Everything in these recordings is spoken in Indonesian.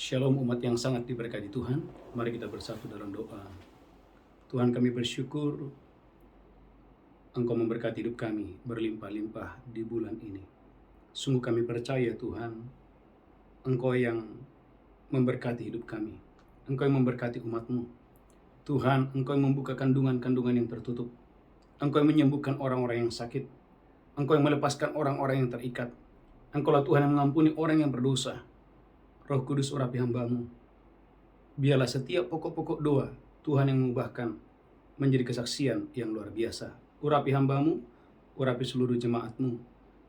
Shalom umat yang sangat diberkati Tuhan. Mari kita bersatu dalam doa. Tuhan, kami bersyukur Engkau memberkati hidup kami berlimpah-limpah di bulan ini. Sungguh kami percaya Tuhan, Engkau yang memberkati hidup kami. Engkau yang memberkati umat-Mu. Tuhan, Engkau yang membuka kandungan-kandungan yang tertutup. Engkau yang menyembuhkan orang-orang yang sakit. Engkau yang melepaskan orang-orang yang terikat. Engkaulah Tuhan yang mengampuni orang yang berdosa. Roh Kudus urapi hamba-Mu. Biarlah setiap pokok-pokok doa Tuhan yang mengubahkan menjadi kesaksian yang luar biasa. Urapi hamba-Mu, urapi seluruh jemaat-Mu.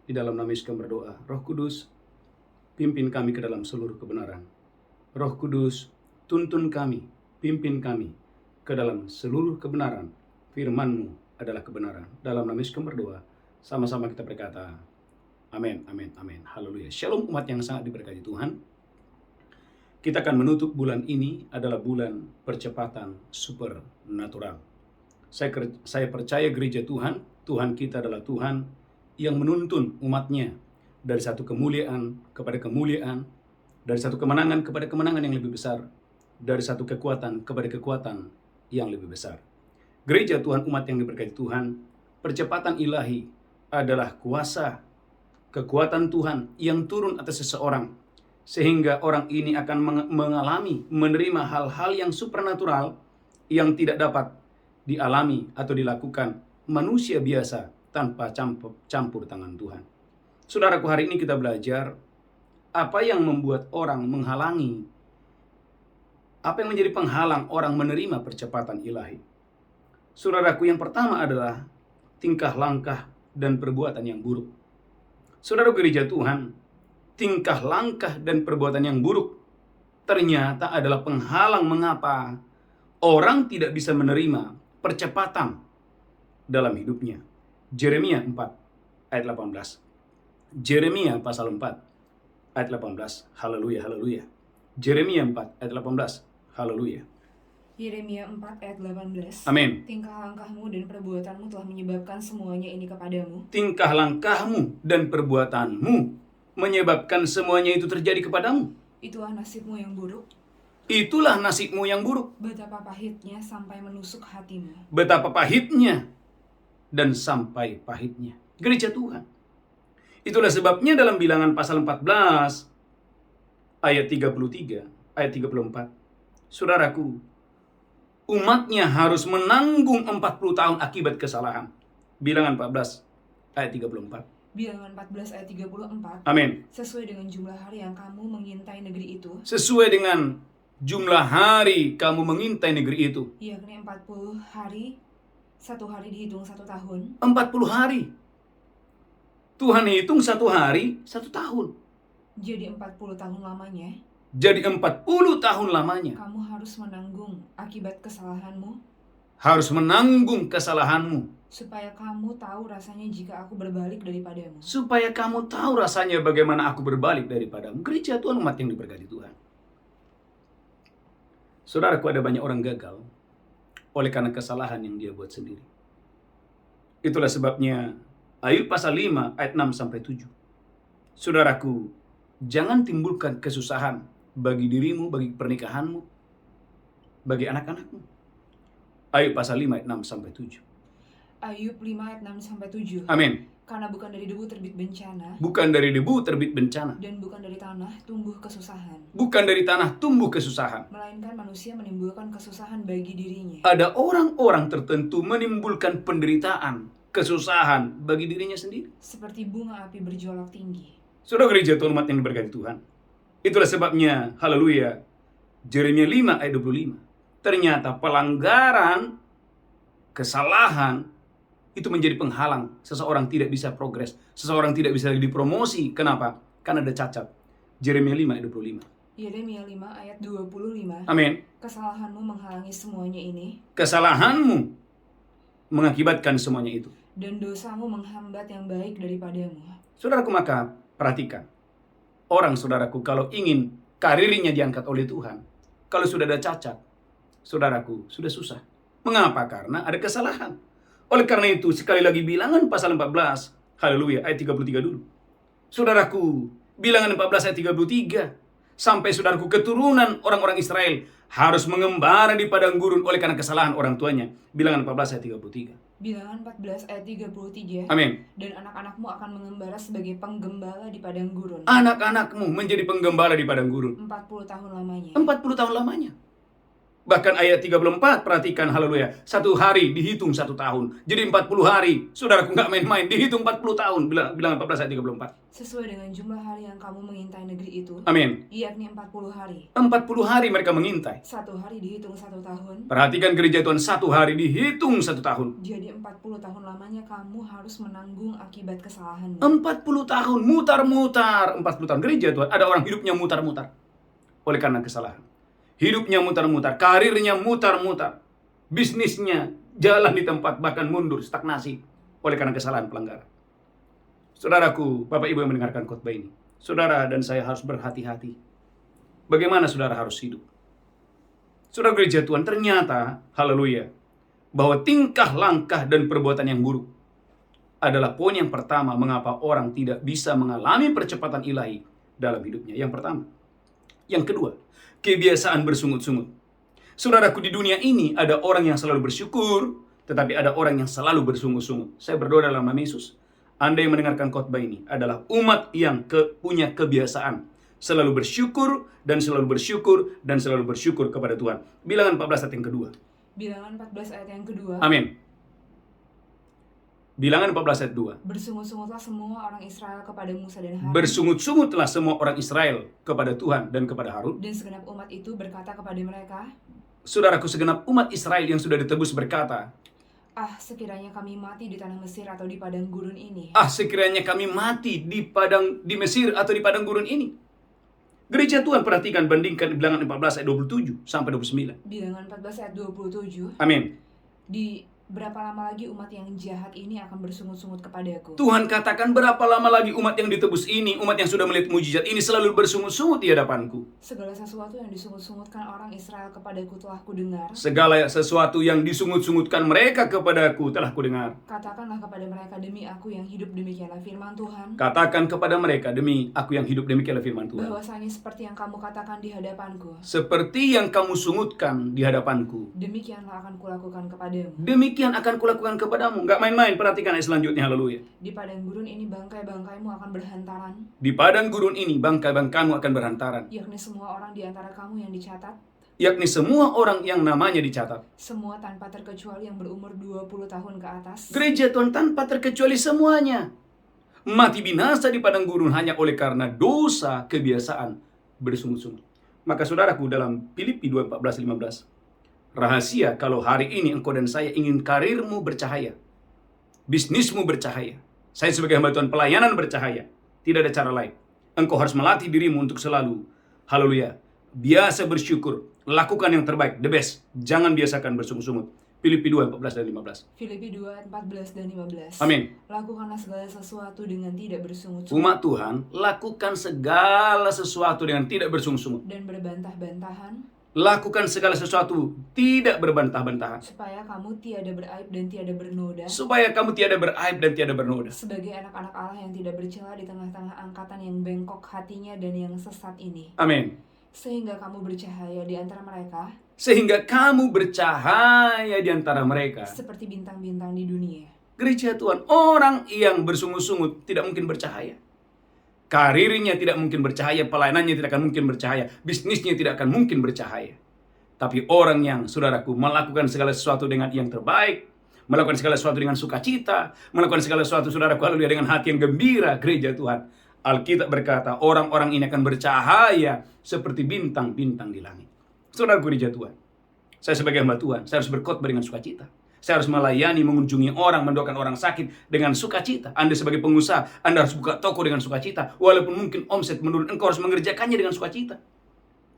Di dalam nama Yesus kami berdoa. Roh Kudus, pimpin kami ke dalam seluruh kebenaran. Roh Kudus, tuntun kami, pimpin kami ke dalam seluruh kebenaran. Firman-Mu adalah kebenaran. Dalam nama Yesus kami berdoa. Sama-sama kita berkata, amin, amin, amin. Haleluya. Shalom umat yang sangat diberkati Tuhan. Kita akan menutup bulan ini adalah bulan percepatan supernatural. Saya percaya gereja Tuhan, Tuhan kita adalah Tuhan yang menuntun umatnya dari satu kemuliaan kepada kemuliaan, dari satu kemenangan kepada kemenangan yang lebih besar, dari satu kekuatan kepada kekuatan yang lebih besar. Gereja Tuhan, umat yang diberkati Tuhan, percepatan ilahi adalah kuasa, kekuatan Tuhan yang turun atas seseorang, sehingga orang ini akan mengalami, menerima hal-hal yang supernatural yang tidak dapat dialami atau dilakukan manusia biasa tanpa campur tangan Tuhan. Saudaraku, hari ini kita belajar apa yang membuat orang menghalangi, apa yang menjadi penghalang orang menerima percepatan ilahi. Saudaraku, yang pertama adalah tingkah langkah dan perbuatan yang buruk. Saudara gereja Tuhan, tingkah langkah dan perbuatan yang buruk ternyata adalah penghalang mengapa orang tidak bisa menerima percepatan dalam hidupnya. Yeremia 4 ayat 18. Yeremia pasal 4 ayat 18. Haleluya, haleluya. Yeremia 4 ayat 18. Haleluya. Yeremia 4 ayat 18. Amin. Tingkah langkahmu dan perbuatanmu telah menyebabkan semuanya ini kepadamu. Tingkah langkahmu dan perbuatanmu menyebabkan semuanya itu terjadi kepadamu. Itulah nasibmu yang buruk. Itulah nasibmu yang buruk. Betapa pahitnya sampai menusuk hatimu. Betapa pahitnya dan sampai pahitnya. Gereja Tuhan. Itulah sebabnya dalam Bilangan pasal 14 ayat 33, ayat 34. Saudaraku, umatnya harus menanggung 40 tahun akibat kesalahan. Bilangan 14 ayat 34. Bilangan 14 ayat 34. Amin. Sesuai dengan jumlah hari yang kamu mengintai negeri itu. Sesuai dengan jumlah hari kamu mengintai negeri itu. Yakni 40 hari, satu hari dihitung 1 tahun. 40 hari. Tuhan hitung 1 hari, 1 tahun. Jadi 40 tahun lamanya. Jadi 40 tahun lamanya. Kamu harus menanggung akibat kesalahanmu. Harus menanggung kesalahanmu. Supaya kamu tahu rasanya jika aku berbalik daripadamu. Supaya kamu tahu rasanya bagaimana aku berbalik daripadamu. Gereja Tuhan, umat yang diberkati Tuhan. Saudaraku, ada banyak orang gagal oleh karena kesalahan yang dia buat sendiri. Itulah sebabnya Ayub pasal 5 ayat 6-7. Saudaraku, jangan timbulkan kesusahan bagi dirimu, bagi pernikahanmu, bagi anak-anakmu. Ayub pasal 5 ayat 6-7. Ayub 5 ayat 6-7. Amin. Karena bukan dari debu terbit bencana. Bukan dari debu terbit bencana. Dan bukan dari tanah tumbuh kesusahan. Bukan dari tanah tumbuh kesusahan. Melainkan manusia menimbulkan kesusahan bagi dirinya. Ada orang-orang tertentu menimbulkan penderitaan, kesusahan bagi dirinya sendiri. Seperti bunga api berjolak tinggi. Saudara gereja Tuhan, umat yang diberkati Tuhan. Itulah sebabnya, haleluya, Yeremia 5 ayat 25. Ternyata pelanggaran, kesalahan, itu menjadi penghalang. Seseorang tidak bisa progres. Seseorang tidak bisa dipromosi. Kenapa? Karena ada cacat. Yeremia 5 ayat 25. Yeremia 5 ayat 25. Amin. Kesalahanmu menghalangi semuanya ini. Kesalahanmu mengakibatkan semuanya itu. Dan dosamu menghambat yang baik daripadamu. Saudaraku, maka perhatikan. Orang saudaraku kalau ingin karirnya diangkat oleh Tuhan, kalau sudah ada cacat, saudaraku sudah susah. Mengapa? Karena ada kesalahan. Oleh karena itu, sekali lagi Bilangan pasal 14, haleluya, ayat 33 dulu. Saudaraku, Bilangan 14 ayat 33. Sampai saudaraku keturunan orang-orang Israel harus mengembara di padang gurun oleh karena kesalahan orang tuanya. Bilangan 14 ayat 33. Bilangan 14 ayat 33. Amin. Dan anak-anakmu akan mengembara sebagai penggembala di padang gurun. Anak-anakmu menjadi penggembala di padang gurun. 40 tahun lamanya. 40 tahun lamanya. Bahkan ayat 34, perhatikan, haleluya. 1 hari dihitung 1 tahun. Jadi 40 hari. Saudaraku nggak main-main, dihitung 40 tahun. Bilangan 14 ayat 34. Sesuai dengan jumlah hari yang kamu mengintai negeri itu. Amin. Yakni 40 hari. 40 hari mereka mengintai. 1 hari dihitung 1 tahun. Perhatikan gereja Tuhan, 1 hari dihitung 1 tahun. Jadi 40 tahun lamanya kamu harus menanggung akibat kesalahanmu. 40 tahun mutar-mutar. 40 tahun gereja Tuhan. Ada orang hidupnya mutar-mutar oleh karena kesalahan. Hidupnya mutar-mutar, karirnya mutar-mutar, bisnisnya jalan di tempat, bahkan mundur, stagnasi oleh karena kesalahan pelanggaran. Saudaraku, Bapak Ibu yang mendengarkan khotbah ini, saudara dan saya harus berhati-hati. Bagaimana saudara harus hidup? Saudara gereja Tuhan, ternyata, haleluya, bahwa tingkah, langkah, dan perbuatan yang buruk adalah poin yang pertama mengapa orang tidak bisa mengalami percepatan ilahi dalam hidupnya. Yang pertama. Yang kedua, kebiasaan bersungut-sungut. Saudaraku, di dunia ini ada orang yang selalu bersyukur, tetapi ada orang yang selalu bersungut-sungut. Saya berdoa dalam nama Yesus, Anda yang mendengarkan khotbah ini adalah umat yang punya kebiasaan selalu bersyukur dan selalu bersyukur dan selalu bersyukur kepada Tuhan. Bilangan 14 ayat yang kedua. Bilangan 14 ayat yang kedua. Amin. Bilangan 14 ayat 2. Bersungut-sungutlah semua orang Israel kepada Musa dan Harun. Bersungut-sungutlah semua orang Israel kepada Tuhan dan kepada Harun. Dan segenap umat itu berkata kepada mereka, Saudaraku, segenap umat Israel yang sudah ditebus berkata, ah, sekiranya kami mati di tanah Mesir atau di padang gurun ini. ah, sekiranya kami mati di Mesir atau di padang gurun ini. Gereja Tuhan, perhatikan, bandingkan Bilangan 14 ayat 27 sampai 29. Bilangan 14 ayat 27. Amin. Di berapa lama lagi umat yang jahat ini akan bersungut-sungut kepadaku? Tuhan katakan, berapa lama lagi umat yang ditebus ini, umat yang sudah melihat mujizat ini selalu bersungut-sungut di hadapanku. Segala sesuatu yang disungut-sungutkan orang Israel kepadaku telah kudengar. Segala sesuatu yang disungut-sungutkan mereka kepadaku telah kudengar. Katakanlah kepada mereka, demi aku yang hidup demikianlah firman Tuhan. Katakan kepada mereka, demi aku yang hidup demikianlah firman Tuhan. Bahwasanya seperti yang kamu katakan di hadapanku, seperti yang kamu sungutkan di hadapanku, demikianlah akan kulakukan kepadamu. Demikian akan kulakukan kepadamu. Nggak main-main, perhatikan ayat selanjutnya, haleluya. Di padang gurun ini bangkai-bangkaimu akan berhantaran. Di padang gurun ini bangkai-bangkaimu akan berhantaran. Yakni semua orang di antara kamu yang dicatat. Yakni semua orang yang namanya dicatat. Semua tanpa terkecuali yang berumur 20 tahun ke atas. Gereja Tuhan, tanpa terkecuali semuanya mati binasa di padang gurun hanya oleh karena dosa kebiasaan bersungut-sungut. Maka saudaraku, dalam Filipi 2:14-15, rahasia kalau hari ini engkau dan saya ingin karirmu bercahaya, bisnismu bercahaya, saya sebagai hamba Tuhan pelayanan bercahaya, tidak ada cara lain. Engkau harus melatih dirimu untuk selalu, haleluya, biasa bersyukur, lakukan yang terbaik, the best. Jangan biasakan bersungut-sungut. Filipi 2:14 dan 15. Filipi 2:14 dan 15. Amin. Lakukanlah segala sesuatu dengan tidak bersungut-sungut. Umat Tuhan, lakukan segala sesuatu dengan tidak bersungut-sungut. Dan berbantah-bantahan. Lakukan segala sesuatu tidak berbantah-bantahan. Supaya kamu tiada beraib dan tiada bernoda. Supaya kamu tiada beraib dan tiada bernoda. Sebagai anak-anak Allah yang tidak bercela di tengah-tengah angkatan yang bengkok hatinya dan yang sesat ini. Amin. Sehingga kamu bercahaya di antara mereka. Sehingga kamu bercahaya di antara mereka. Seperti bintang-bintang di dunia. Gereja Tuhan, orang yang bersungut-sungut tidak mungkin bercahaya. Karirnya tidak mungkin bercahaya, pelayanannya tidak akan mungkin bercahaya, bisnisnya tidak akan mungkin bercahaya. Tapi orang yang, saudaraku, melakukan segala sesuatu dengan yang terbaik, melakukan segala sesuatu dengan sukacita, melakukan segala sesuatu, saudaraku, haleluya, dengan hati yang gembira, gereja Tuhan. Alkitab berkata, orang-orang ini akan bercahaya seperti bintang-bintang di langit. Saudaraku, gereja Tuhan, saya sebagai hamba Tuhan, saya harus berkhotbah dengan sukacita. Saya harus melayani, mengunjungi orang, mendoakan orang sakit dengan sukacita. Anda sebagai pengusaha, Anda harus buka toko dengan sukacita. Walaupun mungkin omset menurun, engkau harus mengerjakannya dengan sukacita.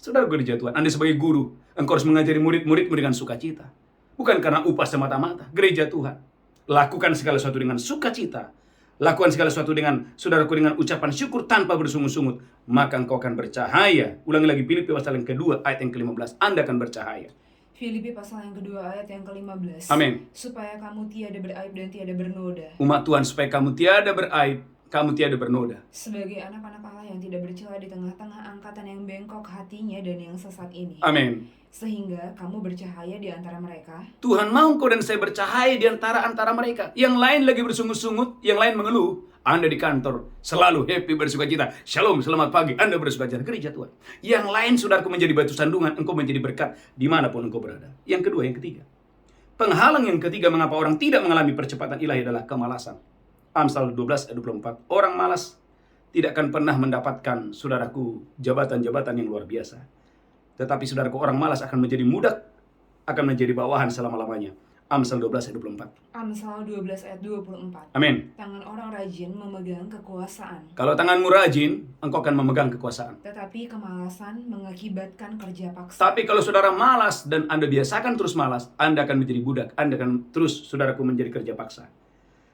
Saudara gereja Tuhan, Anda sebagai guru, engkau harus mengajari murid-muridmu dengan sukacita. Bukan karena upah semata-mata. Gereja Tuhan, lakukan segala sesuatu dengan sukacita. Lakukan segala sesuatu dengan, saudaraku, dengan ucapan syukur tanpa bersungut-sungut. Maka engkau akan bercahaya. Ulangi lagi, Filipi pasal yang kedua, ayat yang ke-15. Anda akan bercahaya. Filipi pasal yang kedua ayat yang ke-15. Amin. Supaya kamu tiada beraib dan tiada bernoda. Umat Tuhan, supaya kamu tiada beraib kamu tiada bernoda. Sebagai anak-anak Allah yang tidak bercela di tengah-tengah angkatan yang bengkok hatinya dan yang sesat ini. Amin. Sehingga kamu bercahaya di antara mereka. Tuhan mau kau dan saya bercahaya di antara mereka. Yang lain lagi bersungut-sungut, yang lain mengeluh. Anda di kantor selalu happy, bersukacita. Shalom, selamat pagi, Anda bersukacita. Gereja Tuhan. Yang lain saudaraku menjadi batu sandungan, engkau menjadi berkat dimanapun engkau berada. Yang kedua, yang ketiga. Penghalang yang ketiga mengapa orang tidak mengalami percepatan ilahi adalah kemalasan. Amsal 12 ayat 24. Orang malas tidak akan pernah mendapatkan, saudaraku, jabatan-jabatan yang luar biasa. Tetapi saudaraku, orang malas akan menjadi budak, akan menjadi bawahan selama-lamanya. Amsal 12 ayat 24. Amsal 12 ayat 24. Amin. Tangan orang rajin memegang kekuasaan. Kalau tanganmu rajin, engkau akan memegang kekuasaan. Tetapi kemalasan mengakibatkan kerja paksa. Tapi kalau saudara malas dan Anda biasakan terus malas, Anda akan menjadi budak. Anda akan terus, saudaraku, menjadi kerja paksa.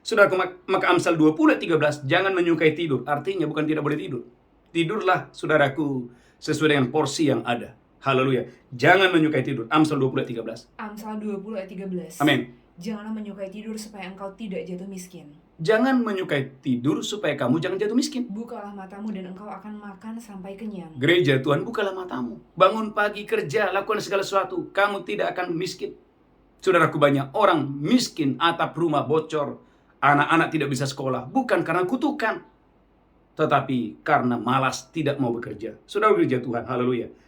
Saudaraku, maka Amsal 20 ayat 13, jangan menyukai tidur. Artinya bukan tidak boleh tidur. Tidurlah, saudaraku, sesuai dengan porsi yang ada. Haleluya. Jangan menyukai tidur. Amsal 20 ayat 13. Amsal 20 ayat 13. Amin. Janganlah menyukai tidur supaya engkau tidak jatuh miskin. Jangan menyukai tidur supaya kamu jangan jatuh miskin. Bukalah matamu dan engkau akan makan sampai kenyang. Gereja Tuhan, bukalah matamu. Bangun pagi, kerja, lakukan segala sesuatu. Kamu tidak akan miskin. Saudaraku, banyak orang miskin, atap rumah bocor, anak-anak tidak bisa sekolah. Bukan karena kutukan, tetapi karena malas tidak mau bekerja. Saudara gereja Tuhan, haleluya.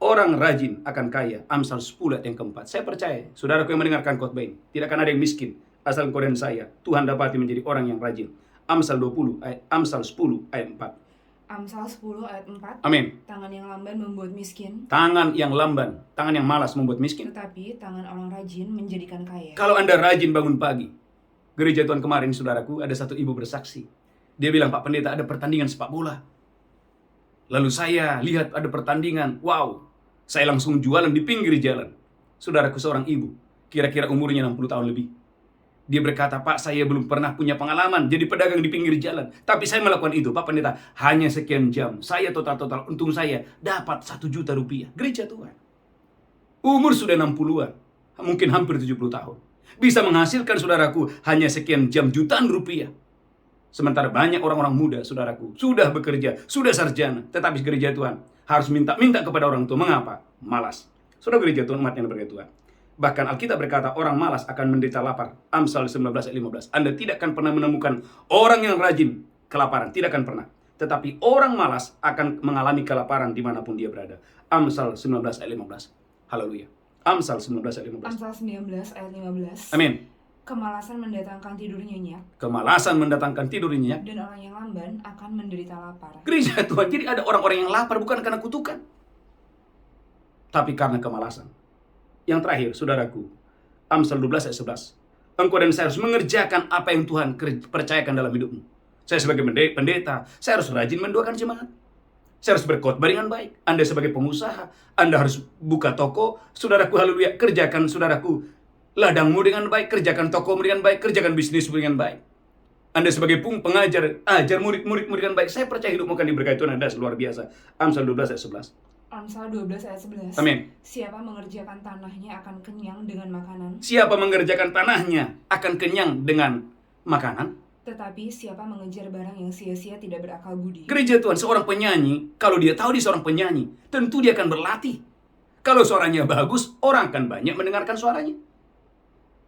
Orang rajin akan kaya. Amsal 10 ayat yang keempat. Saya percaya, saudaraku yang mendengarkan khotbah ini, tidak akan ada yang miskin. Asal kau dan saya, Tuhan dapati menjadi orang yang rajin. Amsal 10 ayat 4. Amsal 10 ayat 4. Amin. Tangan yang lamban membuat miskin. Tangan yang lamban, tangan yang malas membuat miskin. Tetapi tangan orang rajin menjadikan kaya. Kalau Anda rajin bangun pagi. Gereja Tuhan kemarin, saudaraku, ada satu ibu bersaksi. Dia bilang, Pak Pendeta, ada pertandingan sepak bola. Lalu saya lihat ada pertandingan. Wow, saya langsung jualan di pinggir jalan. Saudaraku, seorang ibu, kira-kira umurnya 60 tahun lebih. Dia berkata, Pak, saya belum pernah punya pengalaman jadi pedagang di pinggir jalan. Tapi saya melakukan itu, Pak Pendeta, hanya sekian jam. Saya total untung saya dapat 1 juta rupiah. Gereja Tuhan. Umur sudah 60-an, mungkin hampir 70 tahun. Bisa menghasilkan, saudaraku, hanya sekian jam jutaan rupiah. Sementara banyak orang-orang muda, saudaraku, sudah bekerja, sudah sarjana. Tetapi gereja Tuhan harus minta kepada orang tua. Mengapa? Malas. Saudara gereja Tuhan, umat yang berkat Tuhan. Bahkan Alkitab berkata, orang malas akan menderita lapar. Amsal 19 ayat 15. Anda tidak akan pernah menemukan orang yang rajin kelaparan. Tidak akan pernah. Tetapi orang malas akan mengalami kelaparan dimanapun dia berada. Amsal 19 ayat 15. Haleluya. Amsal 19 ayat 15. Amsal 19 ayat 15. Amin. Kemalasan mendatangkan tidur nyenyak. Kemalasan mendatangkan tidur nyenyak. Dan orang yang lamban akan menderita lapar. Gereja Tuhan, jadi ada orang-orang yang lapar bukan karena kutukan, tapi karena kemalasan. Yang terakhir, saudaraku, Amsal 12 ayat 11. Engkau dan saya harus mengerjakan apa yang Tuhan percayakan dalam hidupmu. Saya sebagai pendeta, saya harus rajin mendoakan jemaat. Saya harus berkhotbah dengan baik. Anda sebagai pengusaha, Anda harus buka toko. Saudaraku, haleluya, kerjakan, saudaraku, ladangmu dengan baik, kerjakan tokomu dengan baik, kerjakan bisnismu dengan baik. Anda sebagai pengajar, ajar murid-muridmu dengan baik. Saya percaya hidupmu akan diberkati Tuhan Anda luar biasa. Amsal 12 ayat 11. Amsal 12 ayat 11. Amin. Siapa mengerjakan tanahnya akan kenyang dengan makanan. Siapa mengerjakan tanahnya akan kenyang dengan makanan. Tetapi siapa mengejar barang yang sia-sia tidak berakal budi. Gereja Tuhan, seorang penyanyi, kalau dia tahu dia seorang penyanyi, tentu dia akan berlatih. Kalau suaranya bagus, orang akan banyak mendengarkan suaranya.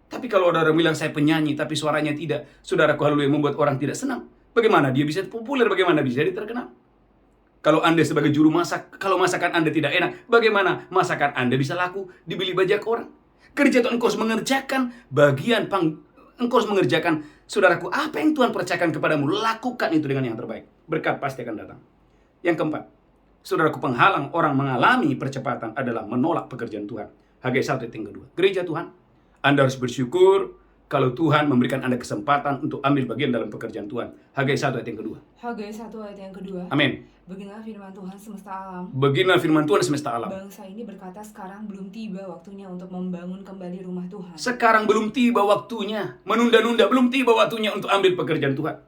Tapi kalau ada orang bilang saya penyanyi tapi suaranya tidak, saudaraku, haleluya, membuat orang tidak senang. Bagaimana dia bisa populer? Bagaimana bisa dia terkenal? Kalau Anda sebagai juru masak, kalau masakan Anda tidak enak, bagaimana masakan Anda bisa laku dibeli banyak orang? Gereja Tuhan, engkau harus mengerjakan bagian engkau harus mengerjakan, saudaraku, apa yang Tuhan percayakan kepadamu, lakukan itu dengan yang terbaik. Berkat pasti akan datang. Yang keempat, saudaraku, penghalang orang mengalami percepatan adalah menolak pekerjaan Tuhan. Hagai 1 ayat yang kedua. Gereja Tuhan, Anda harus bersyukur kalau Tuhan memberikan Anda kesempatan untuk ambil bagian dalam pekerjaan Tuhan. Hagai 1 ayat yang kedua. Hagai 1 ayat yang kedua. Amin. Beginilah firman Tuhan semesta alam. Beginilah firman Tuhan semesta alam. Bangsa ini berkata sekarang belum tiba waktunya untuk membangun kembali rumah Tuhan. Sekarang belum tiba waktunya. Menunda-nunda, belum tiba waktunya untuk ambil pekerjaan Tuhan.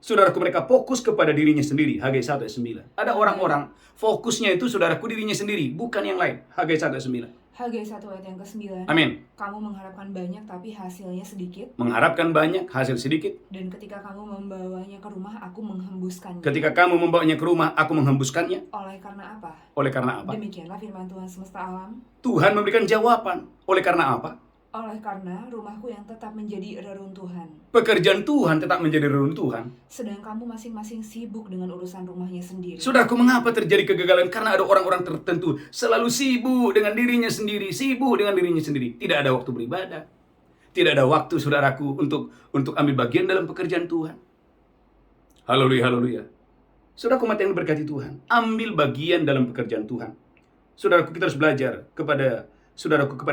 Saudaraku, mereka fokus kepada dirinya sendiri. Hagai 1 ayat 9. Ada orang-orang fokusnya itu, saudaraku, dirinya sendiri, bukan yang lain. Hagai 1 ayat 9. Hagai 1 ayat yang ke-9. Amin. Kamu mengharapkan banyak tapi hasilnya sedikit. Mengharapkan banyak, hasil sedikit. Dan ketika kamu membawanya ke rumah, aku menghembuskannya. Ketika kamu membawanya ke rumah, aku menghembuskannya. Oleh karena apa? Oleh karena apa? Demikianlah firman Tuhan semesta alam. Tuhan memberikan jawaban. Oleh karena apa? Oleh karena rumahku yang tetap menjadi reruntuhan. Pekerjaan Tuhan tetap menjadi reruntuhan. Sedang kamu masing-masing sibuk dengan urusan rumahnya sendiri. Saudaraku, mengapa terjadi kegagalan? Karena ada orang-orang tertentu selalu sibuk dengan dirinya sendiri, sibuk dengan dirinya sendiri. Tidak ada waktu beribadah. Tidak ada waktu, saudaraku, untuk ambil bagian dalam pekerjaan Tuhan. Haleluya, haleluya. Saudaraku mati yang diberkati Tuhan, ambil bagian dalam pekerjaan Tuhan. Saudaraku, kita harus belajar kepada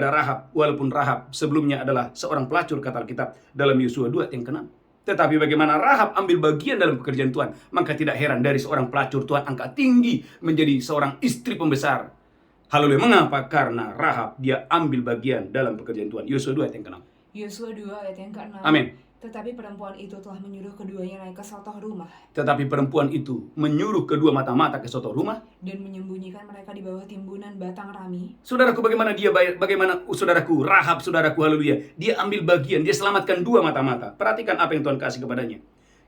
Rahab, walaupun Rahab sebelumnya adalah seorang pelacur, kata Alkitab dalam Yosua 2 yang ke-6. Tetapi bagaimana Rahab ambil bagian dalam pekerjaan Tuhan, maka tidak heran dari seorang pelacur Tuhan angkat tinggi menjadi seorang istri pembesar. Haleluya. Mengapa? Karena Rahab dia ambil bagian dalam pekerjaan Tuhan. Yosua 2 yang ke-6. Yosua 2 ayat yang ke-6. Amin. Tetapi perempuan itu telah menyuruh keduanya naik ke sotoh rumah. Tetapi perempuan itu menyuruh kedua mata-mata ke sotoh rumah dan menyembunyikan mereka di bawah timbunan batang rami. Saudaraku, bagaimana saudaraku Rahab, saudaraku, haleluya. Dia ambil bagian, dia selamatkan dua mata-mata. Perhatikan apa yang Tuhan kasih kepadanya.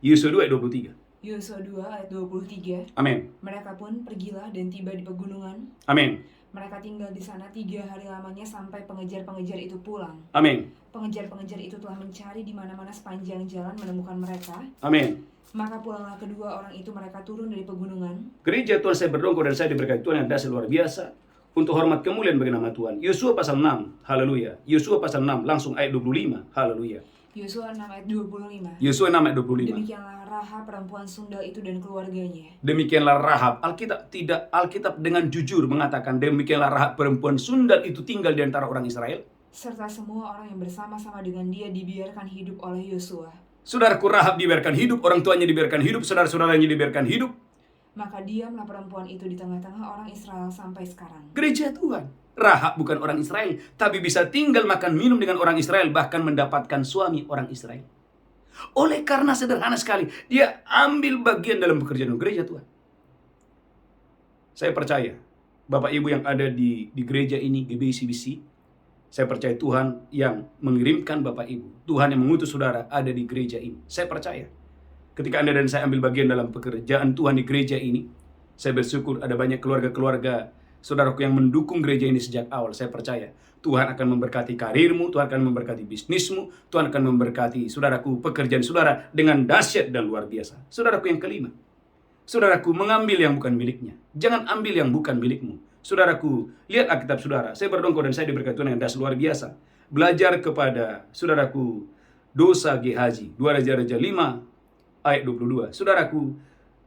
Yosua 2 ayat 23. Yosua 2 ayat 23. Amin. Mereka pun pergilah dan tiba di pegunungan. Amin. Mereka tinggal di sana 3 hari lamanya sampai pengejar-pengejar itu pulang. Amin. Pengejar-pengejar itu telah mencari di mana-mana sepanjang jalan menemukan mereka. Amin. Maka pulanglah kedua orang itu, mereka turun dari pegunungan. Gereja Tuhan, saya berdongkol dan saya diberkati Tuhan yang dahsyat luar biasa untuk hormat kemuliaan bagi nama Tuhan. Yosua pasal 6, haleluya. Yosua pasal 6 langsung ayat 25, haleluya. Yosua 6 ayat 25. Yosua 6 ayat 25. Demikianlah Rahab perempuan sundal itu dan keluarganya. Demikianlah Rahab. Alkitab dengan jujur mengatakan demikianlah Rahab perempuan sundal itu tinggal di antara orang Israel. Serta semua orang yang bersama-sama dengan dia dibiarkan hidup oleh Yosua. Saudaraku, Rahab dibiarkan hidup, orang tuanya dibiarkan hidup, saudara-saudaranya dibiarkan hidup. Maka diamlah perempuan itu di tengah-tengah orang Israel sampai sekarang. Gereja Tuhan, Rahab bukan orang Israel, tapi bisa tinggal makan minum dengan orang Israel, bahkan mendapatkan suami orang Israel. Oleh karena sederhana sekali, dia ambil bagian dalam pekerjaan gereja Tuhan. Saya percaya, Bapak Ibu yang ada di gereja ini, GBI-CBC, saya percaya Tuhan yang mengirimkan Bapak Ibu, Tuhan yang mengutus saudara ada di gereja ini. Saya percaya, ketika Anda dan saya ambil bagian dalam pekerjaan Tuhan di gereja ini, saya bersyukur ada banyak keluarga-keluarga saudaraku yang mendukung gereja ini sejak awal. Saya percaya Tuhan akan memberkati karirmu, Tuhan akan memberkati bisnismu, Tuhan akan memberkati saudaraku pekerjaan saudara dengan dahsyat dan luar biasa. Saudaraku yang kelima, saudaraku mengambil yang bukan miliknya. Jangan ambil yang bukan milikmu. Saudaraku, lihat Alkitab saudara. Saya berdongkol dan saya diberkati Tuhan yang dahsyat luar biasa. Belajar kepada saudaraku dosa Gehazi, 2 Raja-Raja 5 ayat 22. Saudaraku,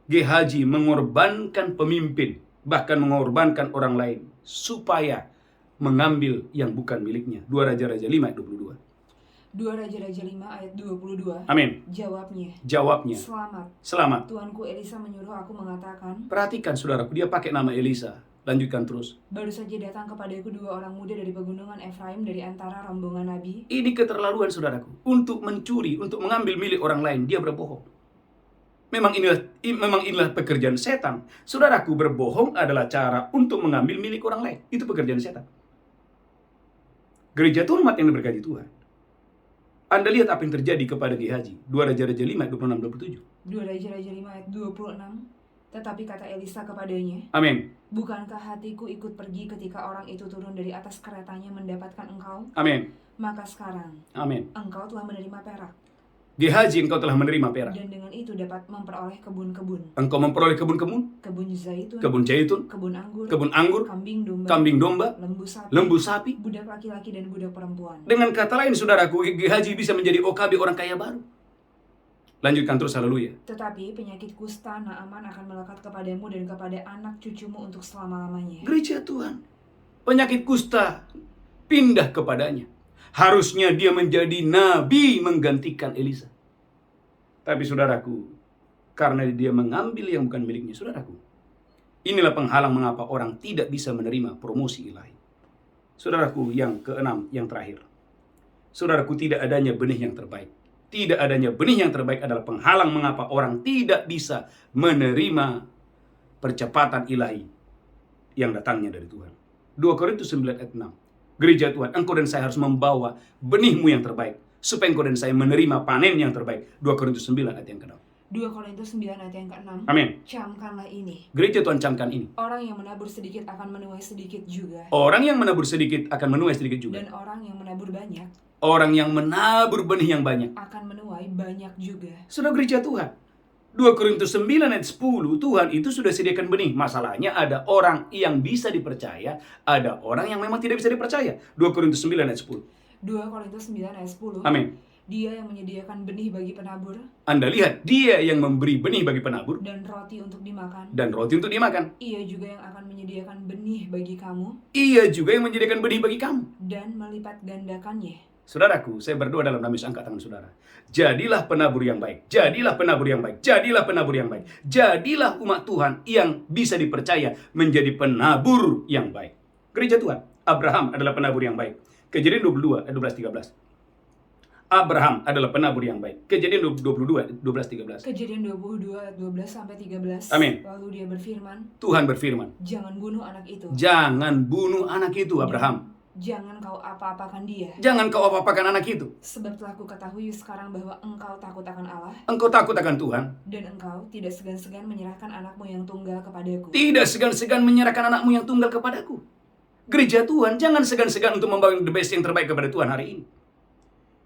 Gehazi mengorbankan pemimpin, bahkan mengorbankan orang lain supaya mengambil yang bukan miliknya. 2 Raja-Raja 5 ayat 22. 2 Raja-Raja 5 ayat 22. Amin. Jawabnya. Selamat. Tuanku Elisa menyuruh aku mengatakan. Perhatikan saudaraku, dia pakai nama Elisa. Lanjutkan terus. Baru saja datang kepadaku 2 orang muda dari pegunungan Efraim dari antara rombongan Nabi. Ini keterlaluan saudaraku. Untuk mencuri, untuk mengambil milik orang lain, dia berbohong. Memang inilah pekerjaan setan. Saudaraku, berbohong adalah cara untuk mengambil milik orang lain. Itu pekerjaan setan. Gereja Tuhan yang diberkati Tuhan. Anda lihat apa yang terjadi kepada Gehazi. 2 Raja-Raja 5 ayat 26-27. 2 Raja-Raja 5 ayat 26. Tetapi kata Elisa kepadanya, Amin. Bukankah hatiku ikut pergi ketika orang itu turun dari atas keretanya mendapatkan engkau? Amin. Maka sekarang, amin, engkau telah menerima perak. Gehazi, engkau telah menerima perak. Dan dengan itu dapat memperoleh kebun-kebun. Engkau memperoleh kebun-kebun, kebun zaitun, kebun anggur, kambing domba, lembu sapi, budak laki-laki dan budak perempuan. Dengan kata lain, saudaraku, Gehazi bisa menjadi OKB, orang kaya baru. Lanjutkan terus, haleluya. Tetapi penyakit kusta Naaman akan melekat kepadamu dan kepada anak cucumu untuk selama-lamanya. Gereja Tuhan, penyakit kusta pindah kepadanya. Harusnya dia menjadi nabi menggantikan Elisa. Tapi saudaraku, karena dia mengambil yang bukan miliknya, saudaraku, inilah penghalang mengapa orang tidak bisa menerima promosi ilahi. Saudaraku, yang keenam, yang terakhir. Saudaraku, tidak adanya benih yang terbaik. Tidak adanya benih yang terbaik adalah penghalang mengapa orang tidak bisa menerima percepatan ilahi yang datangnya dari Tuhan. 2 Korintus 9 ayat 6. Gereja Tuhan, engkau dan saya harus membawa benihmu yang terbaik, supaya engkau dan saya menerima panen yang terbaik. 2 Korintus 9 ayat yang ke-6. 2 Korintus 9 ayat yang ke-6. Amin. Camkanlah ini. Gereja Tuhan, camkan ini. Orang yang menabur sedikit akan menuai sedikit juga. Orang yang menabur sedikit akan menuai sedikit juga. Dan orang yang menabur banyak, Orang yang menabur benih yang banyak akan menuai banyak juga. sudah gereja Tuhan. 2 Korintus 9 ayat 10, Tuhan itu sudah sediakan benih. Masalahnya ada orang yang bisa dipercaya, ada orang yang memang tidak bisa dipercaya. 2 Korintus 9 ayat 10. 2 Korintus 9 ayat 10. Amin. Dia yang menyediakan benih bagi penabur Anda lihat, dia yang memberi benih bagi penabur dan roti untuk dimakan. dan roti untuk dimakan. Ia juga yang akan menyediakan benih bagi kamu Ia juga yang menyediakan benih bagi kamu. dan melipat gandakannya. Saudaraku, saya berdoa dalam nama Yesus, angkat tangan saudara. Jadilah penabur yang baik. Jadilah penabur yang baik. Jadilah penabur yang baik. Jadilah umat Tuhan yang bisa dipercaya menjadi penabur yang baik. Gereja Tuhan, Abraham adalah penabur yang baik. Kejadian 22 ayat 12-13. Abraham adalah penabur yang baik. Kejadian 22 12-13. Kejadian 22 ayat 12 sampai 13. Amin. Lalu dia berfirman, Tuhan berfirman, jangan bunuh anak itu. jangan bunuh anak itu, Abraham. Jangan kau apa-apakan dia. Jangan kau apa-apakan anak itu. Sebab telah kuketahui sekarang bahwa engkau takut akan Allah, Engkau takut akan Tuhan. dan engkau tidak segan-segan menyerahkan anakmu yang tunggal kepadaku. Tidak segan-segan menyerahkan anakmu yang tunggal kepadaku. Gereja Tuhan, jangan segan-segan untuk membangun the best yang terbaik kepada Tuhan hari ini.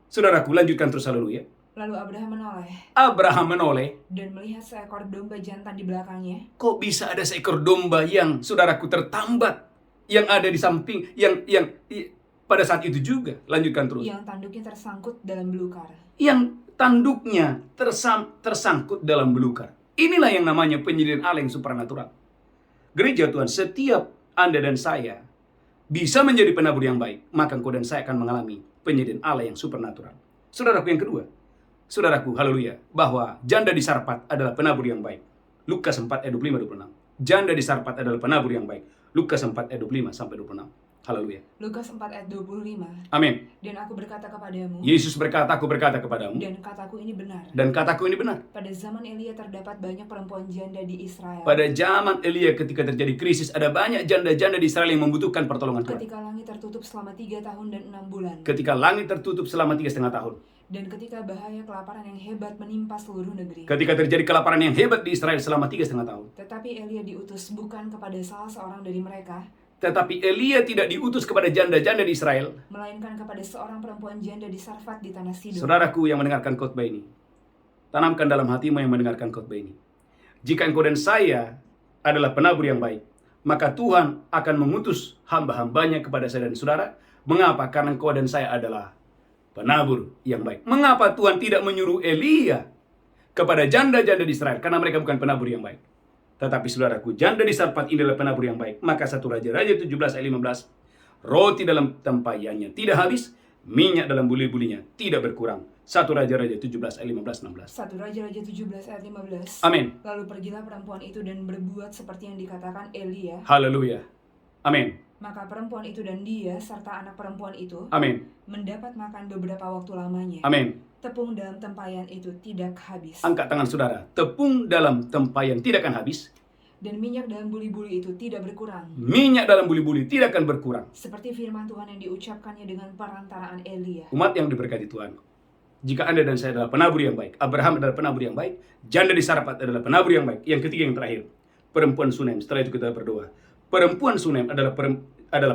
Saudaraku, lanjutkan terus, haleluya. Lalu Abraham menoleh Abraham menoleh. dan melihat seekor domba jantan di belakangnya, Kok bisa ada seekor domba yang, saudaraku, tertambat, yang ada di samping, yang pada saat itu juga. Lanjutkan terus. yang tanduknya tersangkut dalam belukar. Yang tanduknya tersangkut dalam belukar. Inilah yang namanya penyediaan Allah yang supranatural. Gereja Tuhan, setiap Anda dan saya bisa menjadi penabur yang baik, maka engkau dan saya akan mengalami penyediaan Allah yang supernatural. Saudaraku yang kedua, saudaraku, haleluya, bahwa janda di Sarpat adalah penabur yang baik. Lukas 4 ayat 25-26. Janda di Sarpat adalah penabur yang baik. Lukas 4 ayat 25 sampai 26. Haleluya. Lukas 4 ayat 25. Amin. Dan aku berkata kepadamu, Yesus berkata, aku berkata kepadamu, dan kataku ini benar. dan kataku ini benar. Pada zaman Elia terdapat banyak perempuan janda di Israel. Pada zaman Elia ketika terjadi krisis, ada banyak janda-janda di Israel yang membutuhkan pertolongan Tuhan. Ketika langit tertutup selama 3 tahun dan 6 bulan. Ketika langit tertutup selama 3,5 tahun. Dan ketika bahaya kelaparan yang hebat menimpa seluruh negeri. Ketika terjadi kelaparan yang hebat di Israel selama 3,5 tahun. Tetapi Elia diutus bukan kepada salah seorang dari mereka, Tetapi Elia tidak diutus kepada janda-janda di Israel, melainkan kepada seorang perempuan janda di Sarfat di tanah Sidon. Saudaraku yang mendengarkan khotbah ini, tanamkan dalam hatimu yang mendengarkan khotbah ini. Jika engkau dan saya adalah penabur yang baik, maka Tuhan akan mengutus hamba-hambanya kepada saya dan saudara. Mengapa? Karena engkau dan saya adalah penabur yang baik. Mengapa Tuhan tidak menyuruh Elia kepada janda-janda di Israel? Karena mereka bukan penabur yang baik. Tetapi saudaraku, janda di Sarpat ini adalah penabur yang baik. Maka 1 Raja-Raja 17 ayat 15, roti dalam tempayannya tidak habis, minyak dalam buli-bulinya tidak berkurang. 1 Raja-Raja 17 ayat 15-16. 1 Raja-Raja 17 ayat 15. Amin. Lalu pergilah perempuan itu dan berbuat seperti yang dikatakan Elia. Haleluya. Amin. Maka perempuan itu dan dia serta anak perempuan itu Amin. mendapat makan beberapa waktu lamanya. Amin. Tepung dalam tempayan itu tidak habis. Angkat tangan saudara. Tepung dalam tempayan tidak akan habis. Dan minyak dalam buli-buli itu tidak berkurang. Minyak dalam buli-buli tidak akan berkurang. Seperti firman Tuhan yang diucapkannya dengan perantaraan Elia. Umat yang diberkati Tuhan, jika Anda dan saya adalah penabur yang baik, Abraham adalah penabur yang baik, janda di Sarpat adalah penabur yang baik. Yang ketiga, yang terakhir, perempuan Sunem. Setelah itu kita berdoa. Perempuan Sunem adalah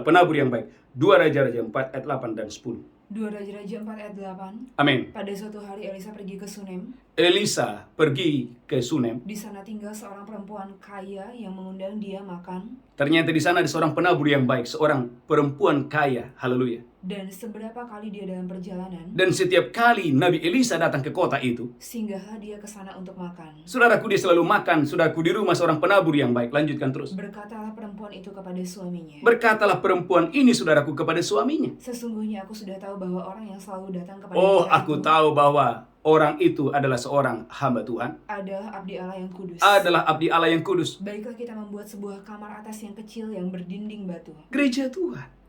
penabur yang baik. 2 Raja-Raja 4 ayat 8 dan 10. 2 Raja-Raja 4 ayat 8. Amin. Pada suatu hari Elisa pergi ke Sunem. Elisa pergi ke Sunem. Di sana tinggal seorang perempuan kaya yang mengundang dia makan. Ternyata di sana ada seorang penabur yang baik, seorang perempuan kaya. Haleluya. Dan seberapa kali dia dalam perjalanan, Dan setiap kali Nabi Elisa datang ke kota itu, singgahlah dia ke sana untuk makan. saudaraku, dia selalu makan. Saudaraku, di rumah seorang penabur yang baik. Lanjutkan terus. Berkatalah perempuan itu kepada suaminya, Berkatalah perempuan ini, saudaraku, kepada suaminya. sesungguhnya aku sudah tahu bahwa orang yang selalu datang kepada Oh, kita aku itu tahu bahwa orang itu adalah seorang hamba Tuhan, adalah abdi Allah yang kudus. adalah abdi Allah yang kudus. Baiklah kita membuat sebuah kamar atas yang kecil yang berdinding batu. Gereja Tuhan.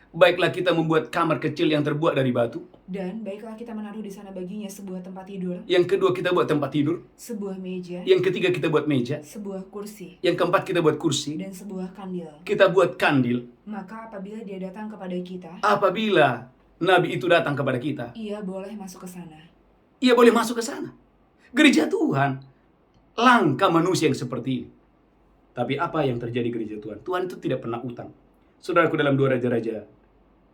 Baiklah kita membuat kamar kecil yang terbuat dari batu. Dan baiklah kita menaruh di sana baginya sebuah tempat tidur, Yang kedua kita buat tempat tidur. sebuah meja, Yang ketiga kita buat meja. sebuah kursi, Yang keempat kita buat kursi. dan sebuah kandil. Kita buat kandil. Maka apabila dia datang kepada kita, Apabila Nabi itu datang kepada kita, ia boleh masuk ke sana. ia boleh masuk ke sana. Gereja Tuhan, langka manusia yang seperti ini. Tapi apa yang terjadi gereja Tuhan? Tuhan itu tidak pernah utang. Saudaraku, dalam 2 Raja-Raja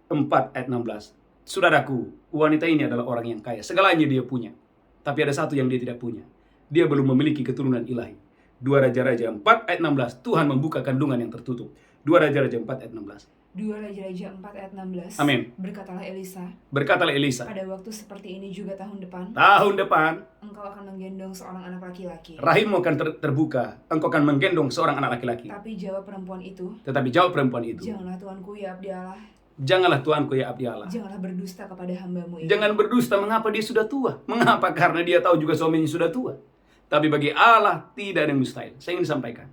4 ayat 16. Saudaraku, wanita ini adalah orang yang kaya. Segalanya dia punya. Tapi ada satu yang dia tidak punya. Dia belum memiliki keturunan ilahi. 2 Raja-Raja 4 ayat 16. Tuhan membuka kandungan yang tertutup. 2 Raja-Raja 4 ayat 16. 2 Raja-Raja 4 ayat 16. Amin. Berkatalah Elisa, Berkatalah Elisa, pada waktu seperti ini juga tahun depan, tahun depan engkau akan menggendong seorang anak laki-laki. rahimmu akan terbuka. Engkau akan menggendong seorang anak laki-laki. Tapi jawab perempuan itu, Tetapi jawab perempuan itu, janganlah tuanku ya abdi Allah, janganlah tuanku ya abdi Allah. janganlah berdusta kepada hambamu ini. Jangan berdusta. Mengapa dia sudah tua? Mengapa? Karena dia tahu juga suaminya sudah tua. Tapi bagi Allah tidak ada yang mustahil. Saya ingin sampaikan,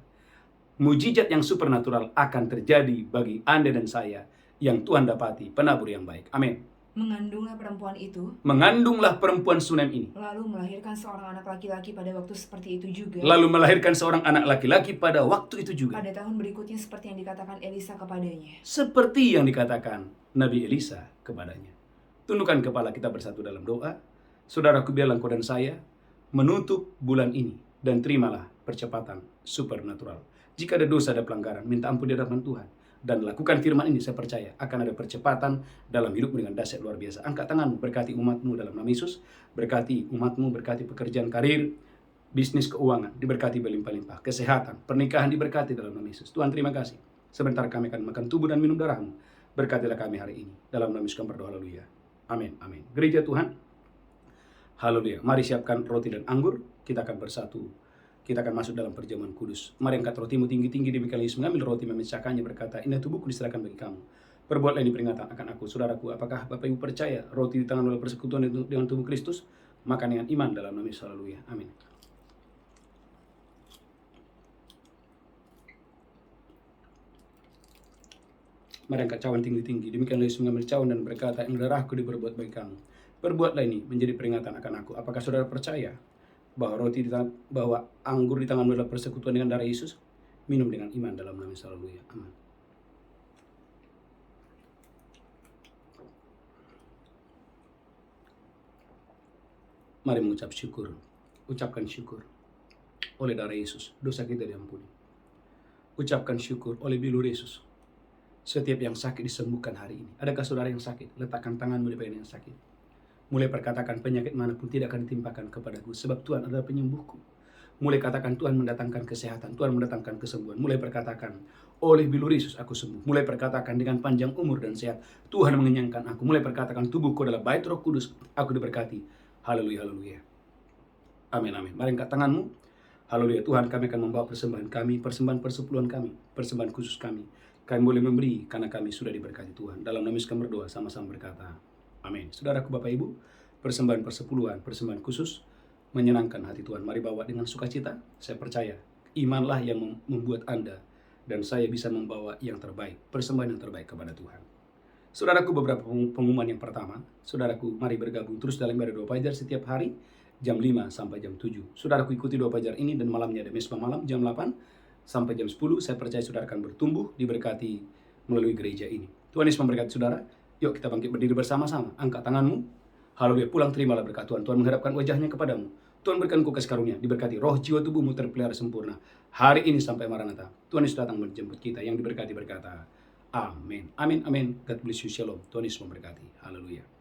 mujizat yang supernatural akan terjadi bagi Anda dan saya yang Tuhan dapati penabur yang baik. Amin. Mengandunglah perempuan itu, Mengandunglah perempuan Sunem ini, lalu melahirkan seorang anak laki-laki pada waktu seperti itu juga. lalu melahirkan seorang anak laki-laki pada waktu itu juga. Pada tahun berikutnya seperti yang dikatakan Elisa kepadanya. Seperti yang dikatakan Nabi Elisa kepadanya. Tundukkan kepala kita bersatu dalam doa. Saudaraku, biarlah engkau dan saya menutup bulan ini dan terimalah percepatan supernatural. Jika ada dosa, ada pelanggaran, minta ampun di hadapan Tuhan. Dan lakukan firman ini, saya percaya akan ada percepatan dalam hidupmu dengan dahsyat luar biasa. Angkat tanganmu, berkati umatmu dalam nama Yesus. Berkati umatmu, berkati pekerjaan, karir, bisnis, keuangan, diberkati berlimpah-limpah. Kesehatan, pernikahan diberkati dalam nama Yesus. Tuhan, terima kasih. Sebentar kami akan makan tubuh dan minum darahmu. Berkatilah kami hari ini. Dalam nama Yesus kami berdoa, haleluya. Amin, amin. Gereja Tuhan, haleluya. Mari siapkan roti dan anggur. Kita akan bersatu. Kita akan masuk dalam perjamuan kudus. Mari angkat rotimu tinggi-tinggi. Demikian Yesus mengambil roti, memecahkannya, berkata, inilah tubuhku diserahkan bagi kamu. Perbuatlah ini peringatan akan aku. Saudaraku, apakah Bapak Ibu percaya roti di tangan oleh persekutuan itu dengan tubuh Kristus? Makan dengan iman dalam nama Yesus, haleluya. Amin. Mari angkat cawan tinggi-tinggi. Demikian Yesus mengambil cawan dan berkata, ini darahku diperbuat bagi kamu. Perbuatlah ini menjadi peringatan akan aku. Apakah saudara percaya bahwa bahwa anggur di tanganmu adalah persekutuan dengan darah Yesus? Minum dengan iman dalam nama Yesus, haleluya. Amin. Mari mengucap syukur. Ucapkan syukur. Oleh darah Yesus, dosa kita diampuni. Ucapkan syukur oleh bilur Yesus. Setiap yang sakit disembuhkan hari ini. Adakah saudara yang sakit? Letakkan tanganmu di bagian yang sakit. Mulai perkatakan, penyakit manapun tidak akan ditimpakan kepadaku, sebab Tuhan adalah penyembuhku. Mulai katakan, Tuhan mendatangkan kesehatan, Tuhan mendatangkan kesembuhan. Mulai perkatakan, oleh bilur Yesus aku sembuh. Mulai perkatakan, dengan panjang umur dan sehat, Tuhan mengenyangkan aku. Mulai perkatakan, tubuhku adalah bait Roh Kudus, aku diberkati. Haleluya, haleluya. Amin, amin. Mari angkat tanganmu. Haleluya. Tuhan, kami akan membawa persembahan kami, persembahan persepuluhan kami, persembahan khusus kami. Kami boleh memberi karena kami sudah diberkati Tuhan. Dalam nama Yesus kami berdoa, sama-sama berkata, amin. Saudaraku, Bapak Ibu, persembahan persepuluhan, persembahan khusus menyenangkan hati Tuhan. Mari bawa dengan sukacita. Saya percaya imanlah yang membuat Anda dan saya bisa membawa yang terbaik, persembahan yang terbaik kepada Tuhan. Saudaraku, beberapa pengumuman yang pertama. Saudaraku, mari bergabung terus dalam ibadah 2 Fajar setiap hari jam 5 sampai jam 7. Saudaraku, ikuti 2 Fajar ini dan malamnya ada mesbah malam jam 8 sampai jam 10. Saya percaya saudara akan bertumbuh, diberkati melalui gereja ini. Tuhan Yesus memberkati saudara. Yuk kita bangkit berdiri bersama-sama. Angkat tanganmu. Haleluya. Pulang terimalah berkat Tuhan. Tuhan menghadapkan wajahnya kepadamu. Tuhan berikan engkau kasih karunia. Diberkati roh, jiwa, tubuhmu terpelihara sempurna. Hari ini sampai Maranatha. Tuhan Yesus datang menjemput kita. Yang diberkati berkata, amin. Amin, amin. God bless you. Shalom. Tuhan Yesus memberkati. Haleluya.